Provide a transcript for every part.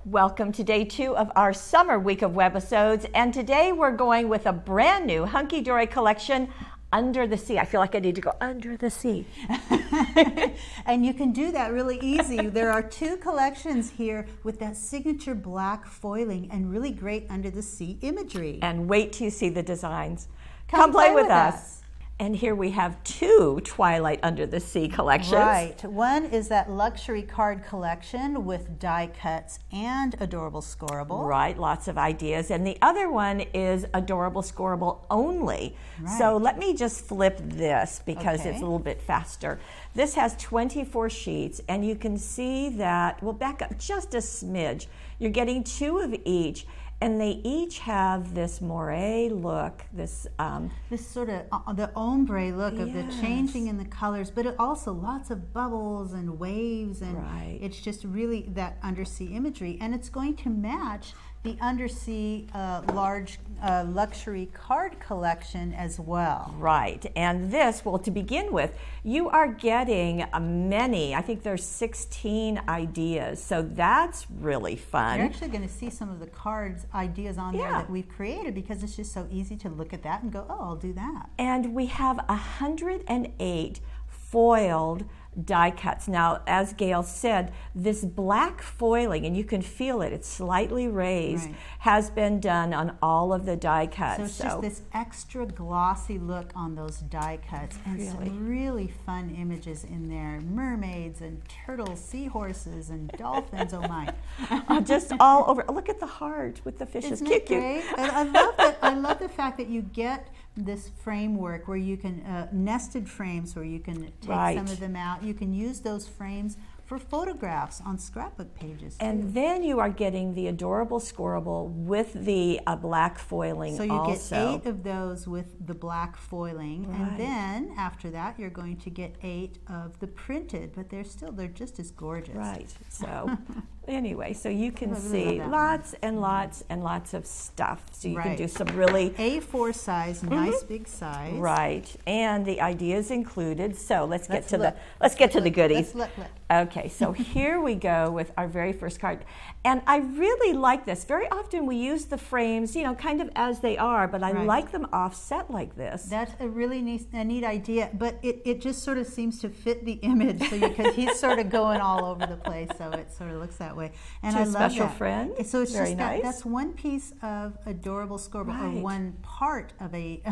Welcome to day 2 of our summer week of Webisodes, and today we're going with a brand new hunky-dory collection, Under the Sea. I feel like I need to go under the sea. And you can do that really easy. There are 2 collections here with that signature black foiling and really great under the sea imagery. And wait till you see the designs. Come play with us. And here we have 2 Twilight Under the Sea collections. Right. One is that luxury card collection with die cuts and adorable scoreable. Right, lots of ideas. And the other one is adorable scoreable only. Right. So let me just flip this because it's a little bit faster. This has 24 sheets, and you can see that, we'll back up just a smidge. You're getting 2 of each. And they each have this moire look, this sort of the ombre look of the changing in the colors, but it also lots of bubbles and waves, and it's just really that undersea imagery, and it's going to match the undersea large luxury card collection as well. Right, and this, well, to begin with, you are getting many, I think there's 16 ideas, so that's really fun. You're actually going to see some of the cards ideas on there that we've created because it's just so easy to look at that and go, oh, I'll do that. And we have 108 foiled die cuts. Now, as Gail said, this black foiling, and you can feel it, it's slightly raised, has been done on all of the die cuts. So it's just this extra glossy look on those die cuts, and some really fun images in there. Mermaids and turtles, seahorses and dolphins, oh my. Just all over. Look at the heart with the fishes. Isn't it great? And I love that. I love the fact that you get this framework where you can, nested frames where you can take some of them out. You can use those frames for photographs on scrapbook pages too. And then you are getting the adorable scoreable with the black foiling. So you get 8 of those with the black foiling, and then after that you're going to get 8 of the printed, but they're just as gorgeous. Right. So anyway, so you can see lots and lots and lots of stuff. So you can do some really A4 size, nice big size. Right, and the ideas included. So let's get to the goodies. Let's look. Okay, so here we go with our very first card. And I really like this. Very often we use the frames, you know, kind of as they are, but I like them offset like this. That's a really neat idea, but it just sort of seems to fit the image, so because he's sort of going all over the place, so it sort of looks that way. And I love that. Special friend. So it's very just nice. That's one piece of adorable scoreable, or one part of a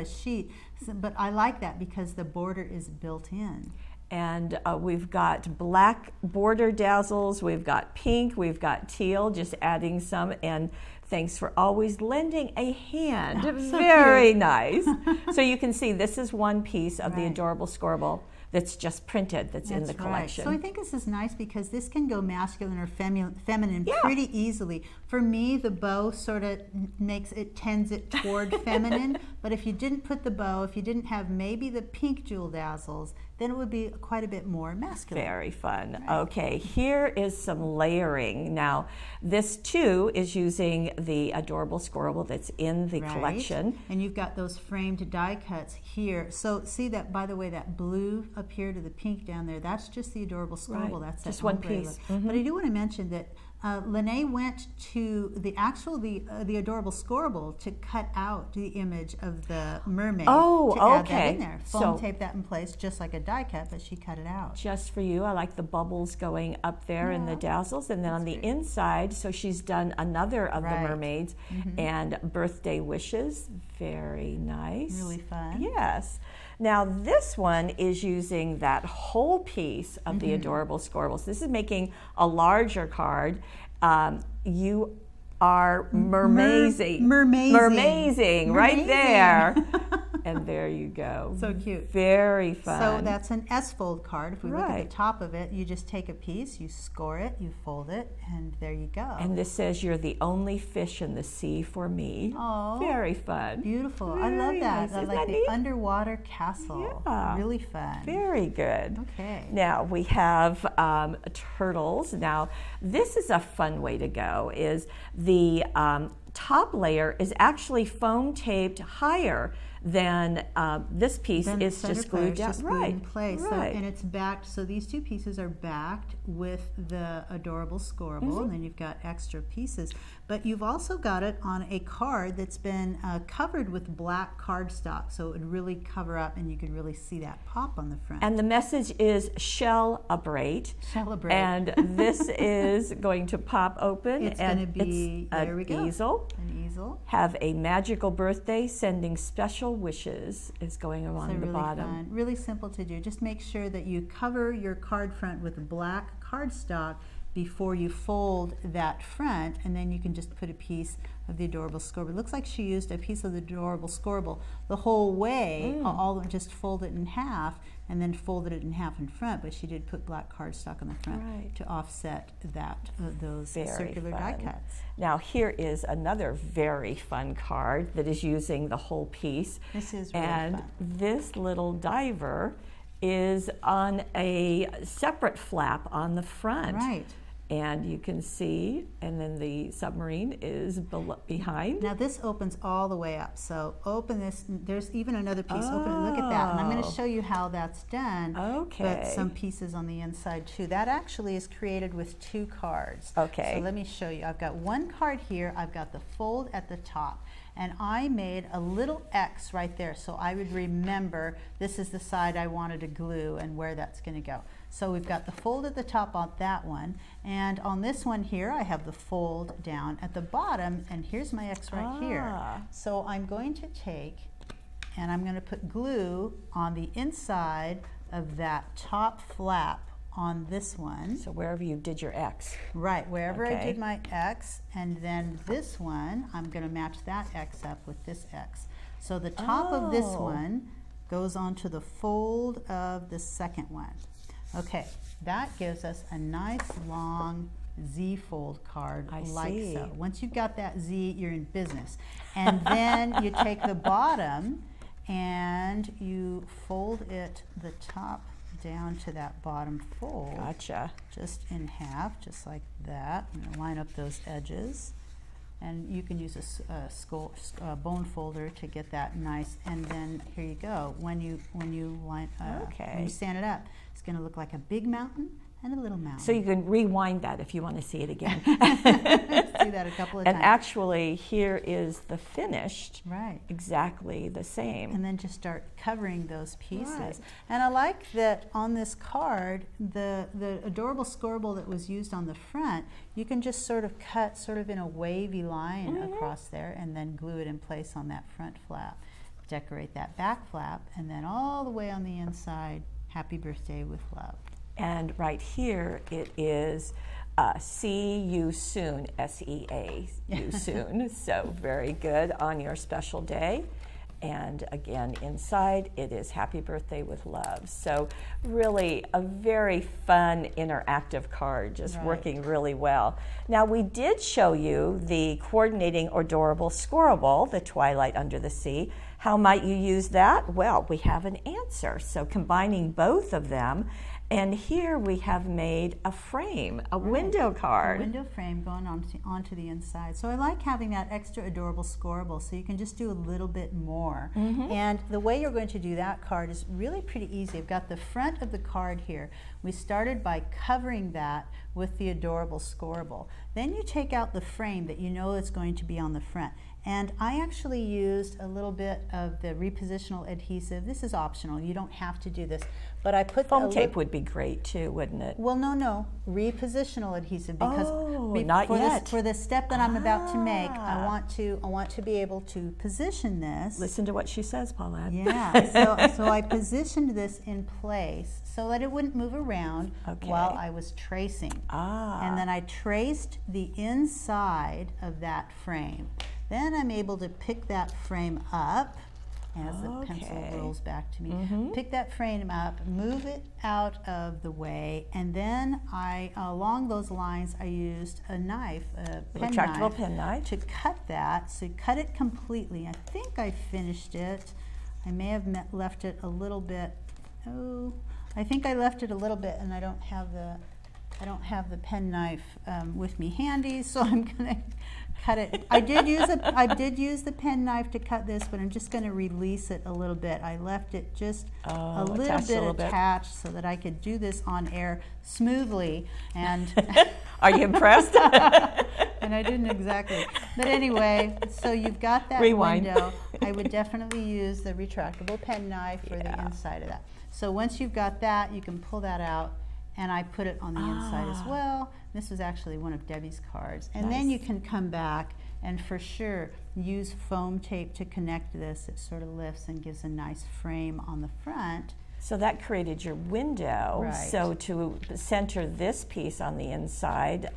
sheet. So, but I like that because the border is built in. And we've got black border dazzles, we've got pink, we've got teal, just adding some, and thanks for always lending a hand. So very nice. So you can see this is one piece of the adorable scoreable that's just printed, that's in the collection. So I think this is nice because this can go masculine or feminine pretty easily. For me, the bow sort of tends it toward feminine, but if you didn't put the bow, if you didn't have maybe the pink jewel dazzles, then it would be quite a bit more masculine. Very fun. Okay, here is some layering. Now, this too is using the adorable scoreable that's in the collection. And you've got those framed die cuts here. So see that, by the way, that blue up here to the pink down there, that's just the adorable scoreable. That's just one piece. But I do want to mention that Lene went to the adorable scoreable to cut out the image of the mermaid. Oh, to add that in there. Foam tape that in place just like a die cut, but she cut it out. Just for you. I like the bubbles going up there and the dazzles, and then on the inside, so she's done another of the mermaids and birthday wishes. Very nice. Really fun. Yes. Now this one is using that whole piece of the adorable scoreables. This is making a larger card. You are mermazing right there. And there you go. So cute. Very fun. So that's an S-fold card. If we look at the top of it, you just take a piece, you score it, you fold it, and there you go. And this says, "You're the only fish in the sea for me." Oh, very fun. Beautiful. I love that. I like the underwater castle. Yeah. Really fun. Very good. Okay. Now we have turtles. Now this is a fun way to go. Is the top layer is actually foam taped higher than this piece is just glued down. Right, in place. Right. So, and it's backed, so these two pieces are backed with the Adorable Scoreable, and then you've got extra pieces. But you've also got it on a card that's been covered with black cardstock, so it would really cover up and you could really see that pop on the front. And the message is celebrate. Celebrate. And this is going to pop open. It's and going to be, there we go. Easel. An easel. Have a magical birthday, sending special wishes is going along the really bottom. Fun. Really simple to do. Just make sure that you cover your card front with black cardstock before you fold that front, and then you can just put a piece of the Adorable Scoreable. It looks like she used a piece of the Adorable Scoreable the whole way, just fold it in half and then folded it in half in front, but she did put black cardstock on the front to offset that those circular die cuts. Now here is another very fun card that is using the whole piece. This is really and fun. This little diver is on a separate flap on the front. Right. And you can see, and then the submarine is behind. Now this opens all the way up. So open this, there's even another piece. Open it, look at that. And I'm going to show you how that's done. Okay. But some pieces on the inside too. That actually is created with 2 cards. Okay. So let me show you. I've got one card here. I've got the fold at the top. And I made a little X right there so I would remember this is the side I wanted to glue and where that's going to go. So we've got the fold at the top on that one, and on this one here I have the fold down at the bottom, and here's my X right here. So I'm going to take and I'm going to put glue on the inside of that top flap on this one. So wherever you did your X. Right, wherever I did my X, and then this one, I'm going to match that X up with this X. So the top of this one goes onto the fold of the second one. Okay, that gives us a nice long Z fold card like so. Once you've got that Z, you're in business. And then you take the bottom and you fold it, the top down to that bottom fold. Gotcha. Just in half, just like that. I'm going to line up those edges. And you can use a bone folder to get that nice. And then here you go. When you stand it up, it's going to look like a big mountain and a little mountain. So you can rewind that if you want to see it again. See that a couple of times. And actually, here is the finished. Right. Exactly the same. And then just start covering those pieces. Right. And I like that on this card, the Adorable Scoreable that was used on the front, you can just sort of cut sort of in a wavy line across there and then glue it in place on that front flap. Decorate that back flap, and then all the way on the inside, happy birthday with love. And right here it is see you soon, S-E-A, you soon. So very good on your special day. And again, inside it is happy birthday with love. So really a very fun interactive card, just working really well. Now we did show you the coordinating Adorable Scoreable, the Twilight Under the Sea. How might you use that? Well, we have an answer. So combining both of them, and here we have made a frame, a window card. A window frame going onto the inside. So I like having that extra Adorable Scoreable, so you can just do a little bit more. And the way you're going to do that card is really pretty easy. I've got the front of the card here. We started by covering that with the Adorable Scoreable. Then you take out the frame that you know is going to be on the front. And I actually used a little bit of the repositional adhesive. This is optional. You don't have to do this. But I put foam tape would be great too, wouldn't it? Well, no, repositional adhesive, because not yet. For the step that I'm about to make, I want to be able to position this. Listen to what she says, Paulette. Yeah. So I positioned this in place so that it wouldn't move around while I was tracing. And then I traced the inside of that frame. Then I'm able to pick that frame up as the pencil rolls back to me. Pick that frame up, move it out of the way, and then along those lines, I used a knife, a retractable pen knife, to cut that. So cut it completely. I think I finished it. I may have left it a little bit. I think I left it a little bit, and I don't have the I don't have the penknife with me handy, so I'm going to cut it. I did use the penknife to cut this, but I'm just going to release it a little bit. I left it just a little bit attached so that I could do this on air smoothly. And are you impressed? And I didn't exactly. But anyway, so you've got that window. I would definitely use the retractable penknife for the inside of that. So once you've got that, you can pull that out. And I put it on the inside as well. This was actually one of Debbie's cards. And then you can come back and for sure use foam tape to connect this. It sort of lifts and gives a nice frame on the front. So that created your window. Right. So to center this piece on the inside,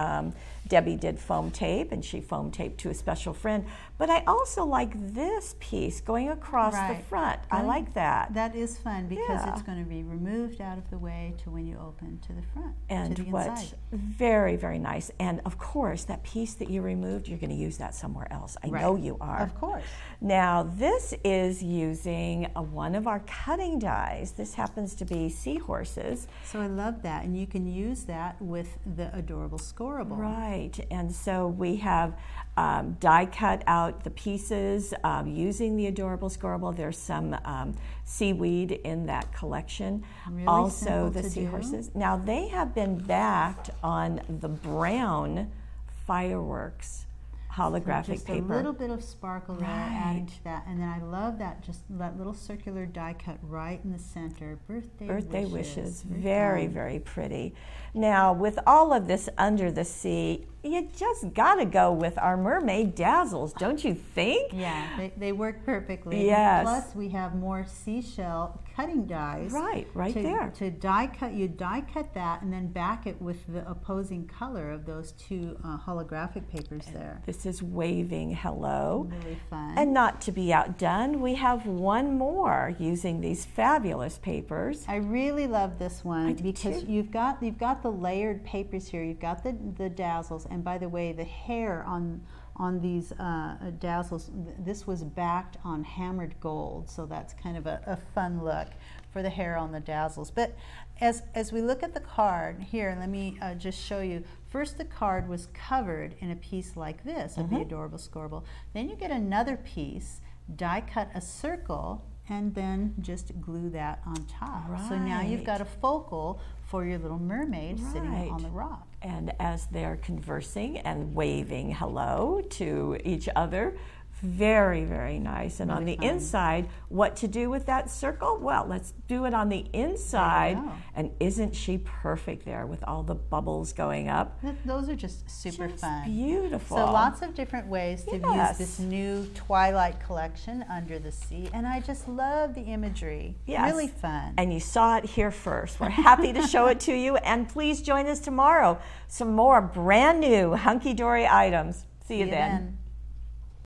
Debbie did foam tape, and she foam taped to a special friend. But I also like this piece going across the front. I like that. That is fun because it's going to be removed out of the way to when you open to the front, and to the inside. Very, very nice. And of course, that piece that you removed, you're going to use that somewhere else. I know you are. Of course. Now, this is using one of our cutting dies. This happens to be seahorses. So I love that, and you can use that with the Adorable Scoreable. Right, and so we have die cut out the pieces using the Adorable Scoreable. There's some seaweed in that collection. Really also the to seahorses. Now they have been backed on the brown fireworks holographic just paper. A little bit of sparkle there adding to that, and then I love that, just that little circular die cut right in the center. Birthday wishes. Very, very pretty. Now, with all of this under the sea, you just got to go with our mermaid dazzles, don't you think? Yeah, they work perfectly. Yes. Plus, we have more seashell cutting dies. Right there. To die cut, you die cut that and then back it with the opposing color of those two holographic papers there. This is Waving Hello. Really fun. And not to be outdone, we have one more using these fabulous papers. I really love this one because you've got the layered papers here. You've got the dazzles, and by the way, the hair on these dazzles, this was backed on hammered gold, so that's kind of a fun look for the hair on the dazzles. But as we look at the card here, let me just show you. First, the card was covered in a piece like this of the Adorable Scoreable. Then you get another piece, die cut a circle, and then just glue that on top. So now you've got a focal for your little mermaid sitting on the rock. And as they're conversing and waving hello to each other, very, very nice. And on the inside, what to do with that circle? Well, let's do it on the inside. And isn't she perfect there with all the bubbles going up? Those are just super fun. Beautiful. So lots of different ways to use this new Twilight collection, Under the Sea. And I just love the imagery. Really fun. And you saw it here first. We're happy to show it to you. And please join us tomorrow. Some more brand new hunky-dory items. See you then.